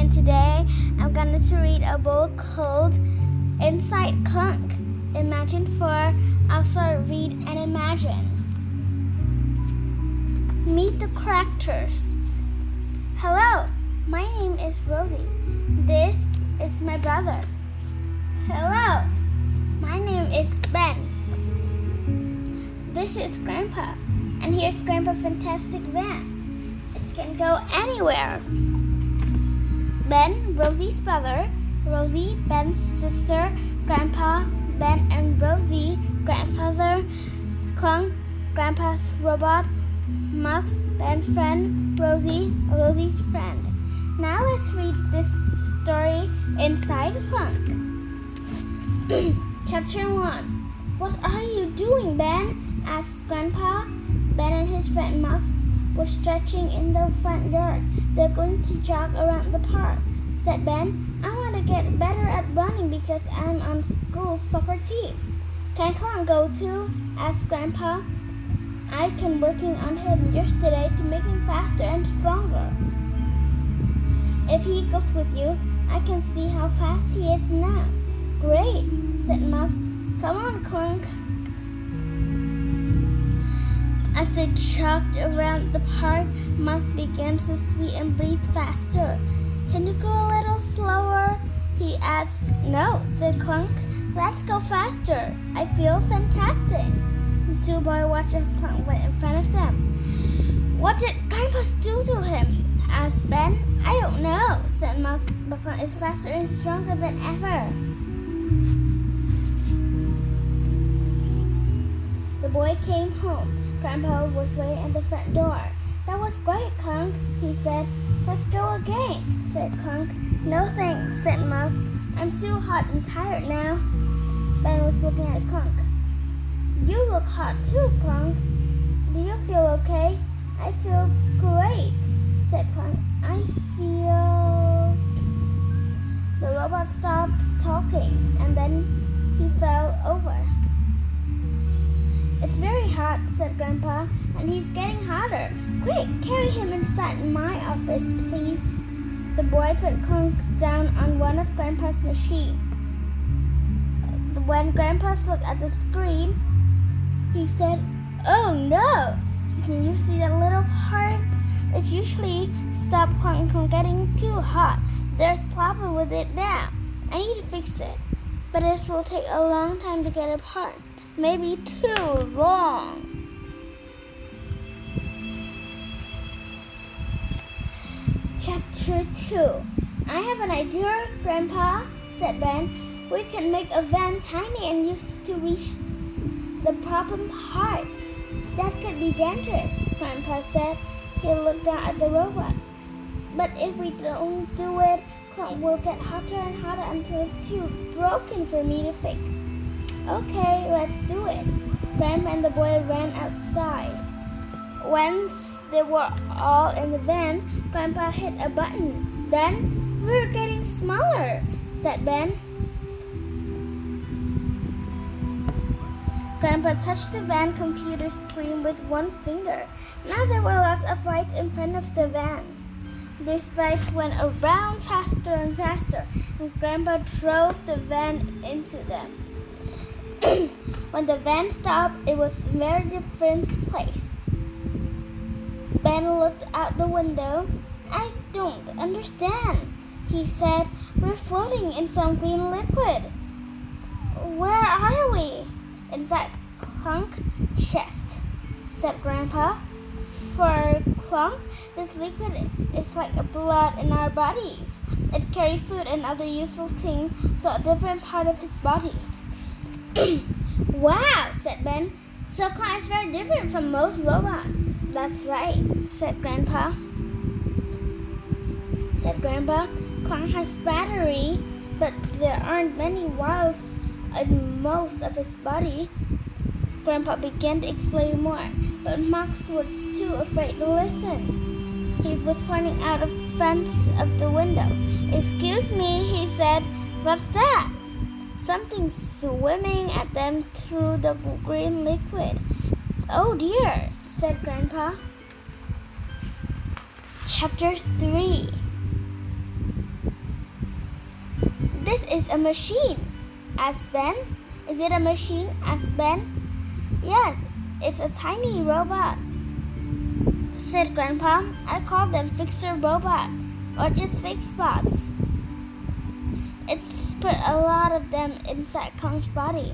and today I'm going to read a book called Inside Clunk. Imagine for also read and imagine. Meet the characters. Hello, my name is Rosie. This is my brother. Hello, my name is Ben. This is Grandpa, and here's Grandpa's fantastic van. It can go anywhere. Ben, Rosie's brother. Rosie, Ben's sister. Grandpa, Ben and Rosie, grandfather. Clunk, Grandpa's robot. Max, Ben's friend. Rosie, Rosie's friend. Now let's read this story Inside Clunk. Chapter 1. What are you doing, Ben? Asked Grandpa. Ben and his friend Max were stretching in the front yard. They're going to jog around the park, said Ben. I want to get better at running because I'm on school's soccer team. Can Clunk go too? Asked Grandpa. I've been working on him yesterday to make him faster and stronger. If he goes with you, I can see how fast he is now. Great, said Max. Come on, Clunk. As they jogged around the park, Max began to sweat and breathe faster. Can you go a little slower? He asked. No, said Clunk. Let's go faster. I feel fantastic. The two boys watched as Clunk went in front of them. What did Grandpa do to him? Asked Ben. I don't know, said Max, but Clunk is faster and stronger than ever. The boy came home. Grandpa was waiting at the front door. That was great, Clunk, he said. Let's go again, said Clunk. No thanks, said Max. I'm too hot and tired now. Ben was looking at Clunk. You look hot too, Clunk. Do you feel okay? I feel great, said Clunk. I feel... The robot stopped talking and then he fell over. It's very hot, said Grandpa, and he's getting hotter. Quick, carry him inside my office, please. The boy put Clunk down on one of Grandpa's machines. When Grandpa looked at the screen, he said, Oh no! Can you see that little part? It's usually stop Clunk from getting too hot. There's a problem with it now. I need to fix it. But it will take a long time to get apart. Maybe too long. Chapter 2. I have an idea, Grandpa, said Ben. We can make a van tiny and use to reach the problem part. That could be dangerous, Grandpa said. He looked down at the robot. But if we don't do it, Clunk will get hotter and hotter until it's too broken for me to fix. Okay, let's do it. Grandpa and the boy ran outside. Once they were all in the van, Grandpa hit a button. Then, we're getting smaller, said Ben. Grandpa touched the van computer screen with one finger. Now there were lots of lights in front of the van. These lights went around faster and faster, and Grandpa drove the van into them. When the van stopped, it was a very different place. Ben looked out the window. I don't understand, he said. We're floating in some green liquid. Where are we? Inside Clunk's chest, said Grandpa. For Clunk, this liquid is like a blood in our bodies. It carries food and other useful things to a different part of his body. Wow, said Ben. So Clunk is very different from most robots. That's right, said Grandpa. Clunk has battery, but there aren't many wires in most of his body. Grandpa began to explain more, but Max was too afraid to listen. He was pointing out the front of the window. Excuse me, he said. What's that? Something swimming at them through the green liquid. Oh dear, said Grandpa. Chapter 3. is a machine, asked Ben. Is it a machine? asked Ben. Yes, it's a tiny robot, said Grandpa. I call them fixer robot, or just FixBots. It's put a lot of them inside Clunk's body.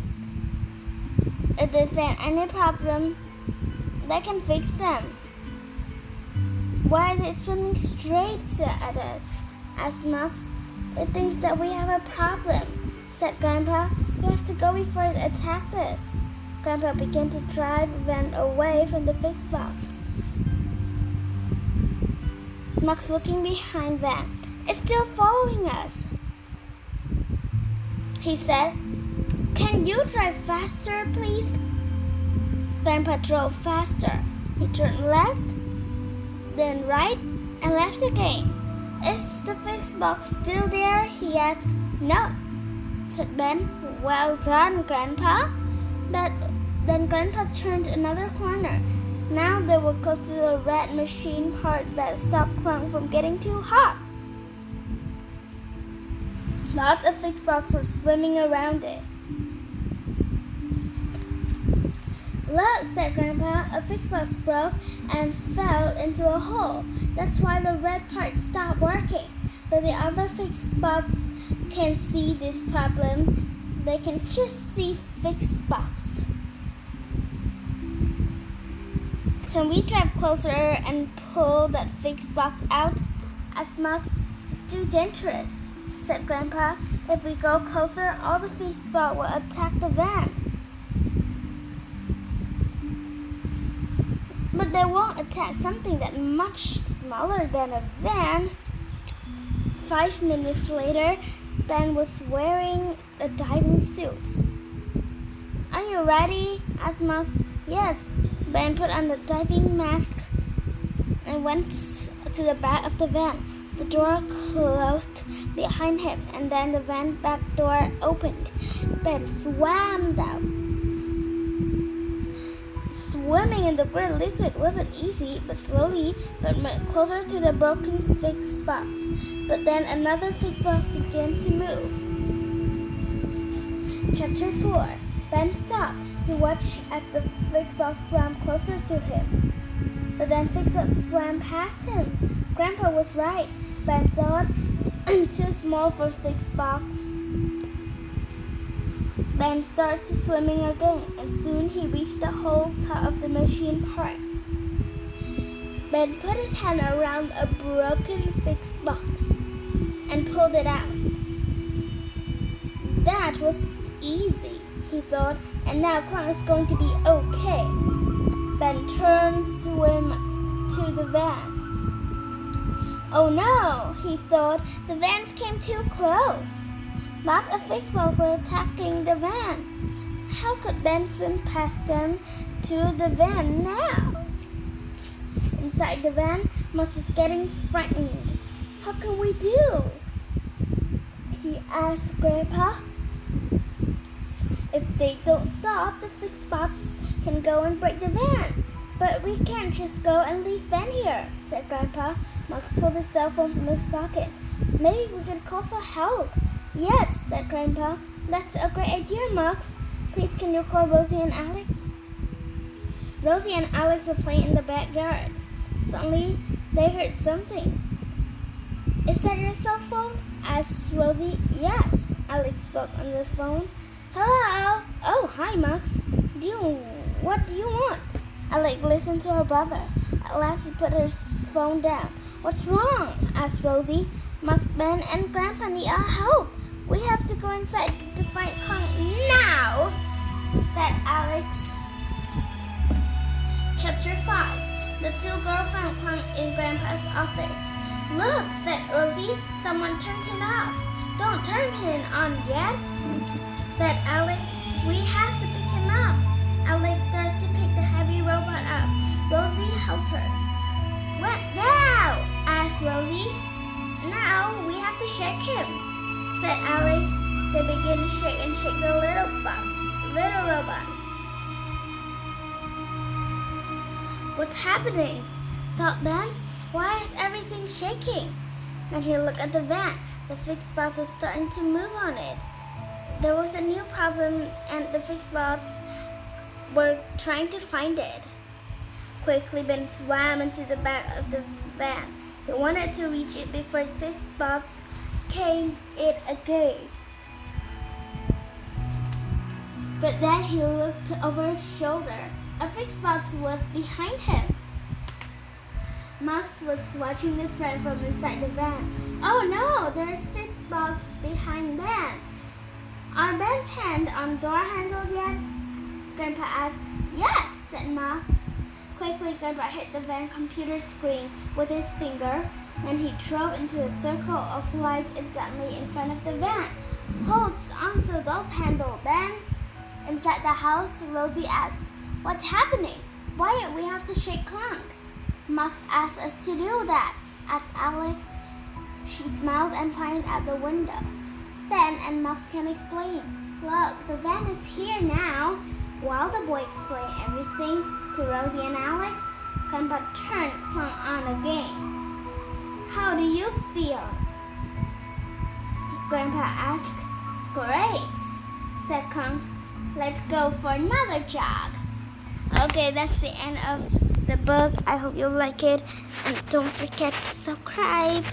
If they find any problem, they can fix them. Why is it swimming straight at us? asked Max. It thinks that we have a problem, said Grandpa. We have to go before it attacks us. Grandpa began to drive the van away from the FixBots. Max looking behind van. It's still following us, he said. Can you drive faster, please? Grandpa drove faster. He turned left, then right, and left again. Is the FixBox still there? He asked. No, said Ben. Well done, Grandpa. But then Grandpa turned another corner. Now they were close to the red machine part that stopped Clunk from getting too hot. Lots of FixBots were swimming around it. Look, said Grandpa, a FixBox broke and fell into a hole. That's why the red part stopped working. But the other FixBots can see this problem. They can just see FixBots. Can we drive closer and pull that FixBox out? asked Max. It's too dangerous, said Grandpa. If we go closer, all the FixBots will attack the van. But they won't attack something that's much smaller than a van. 5 minutes later, Ben was wearing a diving suit. Are you ready? asked Max. Yes. Ben put on the diving mask and went to the back of the van. The door closed behind him, and then the van back door opened. Ben swam out. Swimming in the green liquid wasn't easy, but slowly Ben went closer to the broken FixBox. But then another FixBox began to move. Chapter 4. Ben stopped. He watched as the FixBox swam closer to him. But then FixBox swam past him. Grandpa was right, Ben thought. Too small for FixBox. Ben started swimming again, and soon he reached the whole top of the machine part. Ben put his hand around a broken FixBox and pulled it out. That was easy, he thought, and now Clunk is going to be okay. Ben turned, swim to the van. Oh no, he thought, the vans came too close. Lots of FixBots were attacking the van. How could Ben swim past them to the van now? Inside the van, Max was getting frightened. How can we do? He asked Grandpa. If they don't stop, the FixBots can go and break the van. But we can't just go and leave Ben here, said Grandpa. Max pulled his cell phone from his pocket. Maybe we could call for help. Yes, said Grandpa. That's a great idea, Max. Please, can you call Rosie and Alex? Rosie and Alex were playing in the backyard. Suddenly, they heard something. Is that your cell phone? asked Rosie. Yes, Alex spoke on the phone. Hello. Oh, hi, Max. What do you want? Alex listened to her brother. At last, she put her phone down. What's wrong? asked Rosie. Max, Ben, and Grandpa need our help. We have to go inside to find Clunk now, said Alex. Chapter 5. The two girls found Clunk in Grandpa's office. Look, said Rosie. Someone turned him off. Don't turn him on yet, said Alex. We have to pick him up. Alex started to pick the heavy robot up. Rosie helped her. What now? asked Rosie. Now we have to shake him, said Alex. They began to shake the little robot. What's happening? thought Ben. Why is everything shaking? and he looked at the van. The fixed box was starting to move on it. There was a new problem, and the fixed box were trying to find it. Quickly, Ben swam into the back of the van. He wanted to reach it before the fixed box came it again. But then he looked over his shoulder. A fixed box was behind him. Max was watching his friend from inside the van. Oh no, there's fixed box behind Ben. Are Ben's hand on door handle yet? Grandpa asked. Yes, said Max. Quickly, Grandpa hit the van computer screen with his finger, and he drove into a circle of light exactly in front of the van. Hold on to those handles, Ben. Inside the house, Rosie asked, What's happening? Why did we have to shake Clunk? Max asked us to do that, asked Alex. She smiled and pointed out the window. Ben and Max can explain. Look, the van is here now. While the boy explained everything to Rosie and Alex, Grandpa turned Clunk on again. How do you feel? Grandpa asked. Great, said Clunk. Let's go for another jog. Okay, that's the end of the book. I hope you like it, and don't forget to subscribe.